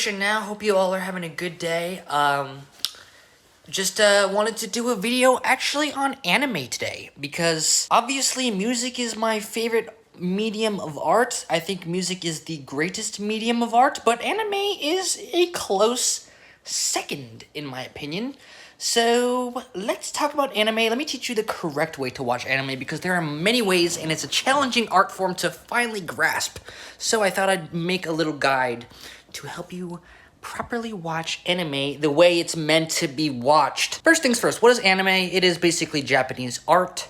Revolution now. Hope you all are having a good day. Just wanted to do a video actually on anime today because obviously music is my favorite medium of art. I think music is the greatest medium of art, but anime is a close second in my opinion. So let's talk about anime. Let me teach you the correct way to watch anime because there are many ways and it's a challenging art form to finally grasp. So I thought I'd make a little guide to help you properly watch anime the way it's meant to be watched. First things first, what is anime? It is basically Japanese art.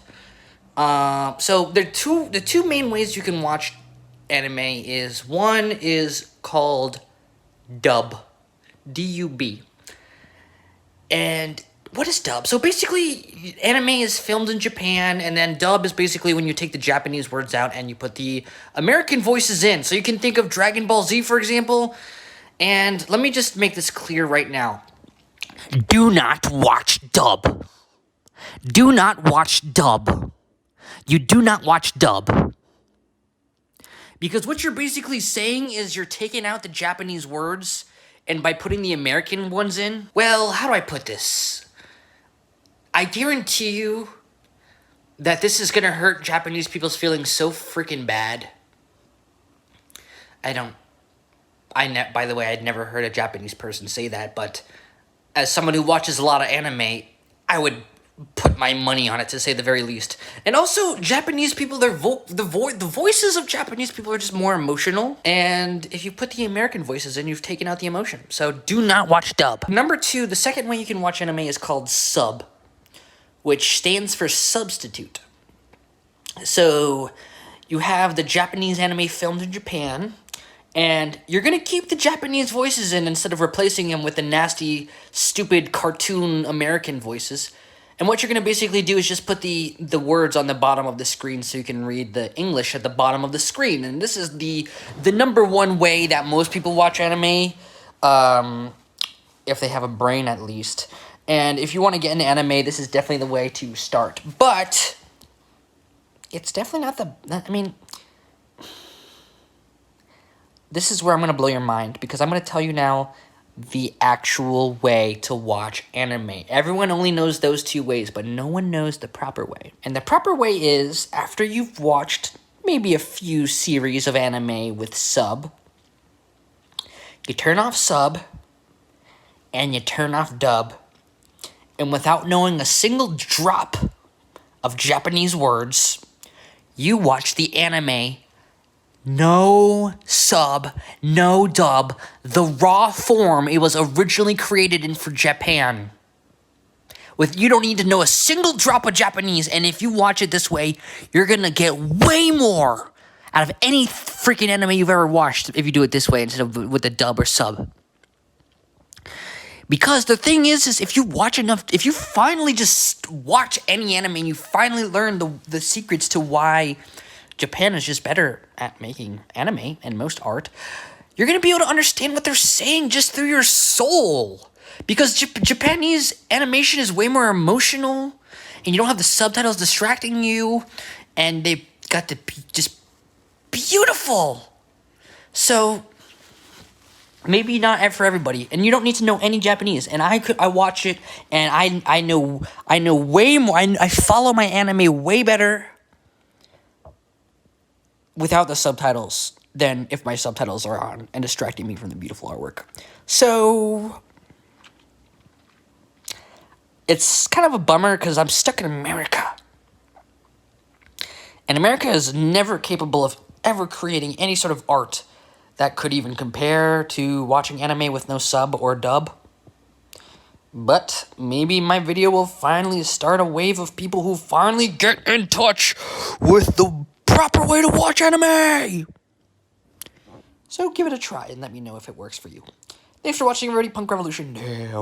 So the two main ways you can watch anime is, one is called dub, D-U-B. And what is dub? So basically, anime is filmed in Japan, and then dub is basically when you take the Japanese words out and you put the American voices in. So you can think of Dragon Ball Z, for example. And let me just make this clear right now. Do not watch dub. Do not watch dub. You do not watch dub. Because what you're basically saying is you're taking out the Japanese words, and by putting the American ones in, well, how do I put this? I guarantee you that this is going to hurt Japanese people's feelings so freaking bad. By the way, I'd never heard a Japanese person say that, but as someone who watches a lot of anime, I would put my money on it, to say the very least. And also, Japanese people, the voices of Japanese people are just more emotional. And if you put the American voices in, you've taken out the emotion. So do not watch dub. Number two, the second way you can watch anime is called sub, which stands for substitute. So you have the Japanese anime filmed in Japan, and you're going to keep the Japanese voices in instead of replacing them with the nasty, stupid, cartoon American voices. And what you're going to basically do is just put the words on the bottom of the screen so you can read the English at the bottom of the screen. And this is the number one way that most people watch anime, if they have a brain at least. And if you want to get into anime, this is definitely the way to start. But it's definitely not this is where I'm going to blow your mind, because I'm going to tell you now the actual way to watch anime. Everyone only knows those two ways, but no one knows the proper way. And the proper way is, after you've watched maybe a few series of anime with sub, you turn off sub, and you turn off dub, and without knowing a single drop of Japanese words, you watch the anime. No sub, no dub, the raw form it was originally created in for Japan. You don't need to know a single drop of Japanese, and if you watch it this way, you're gonna get way more out of any freaking anime you've ever watched if you do it this way instead of with the dub or sub. Because the thing is if you watch enough, if you finally just watch any anime and you finally learn the secrets to why Japan is just better at making anime and most art, you're going to be able to understand what they're saying just through your soul. Because Japanese animation is way more emotional, and you don't have the subtitles distracting you, and they've got to be just beautiful. So maybe not for everybody, and you don't need to know any Japanese. And I watch it, and I know way more. I follow my anime way better without the subtitles than if my subtitles are on and distracting me from the beautiful artwork. So it's kind of a bummer because I'm stuck in America. And America is never capable of ever creating any sort of art that could even compare to watching anime with no sub or dub. But maybe my video will finally start a wave of people who finally get in touch with the proper way to watch anime. So give it a try and let me know if it works for you. Thanks for watching, everybody. Punk Revolution now.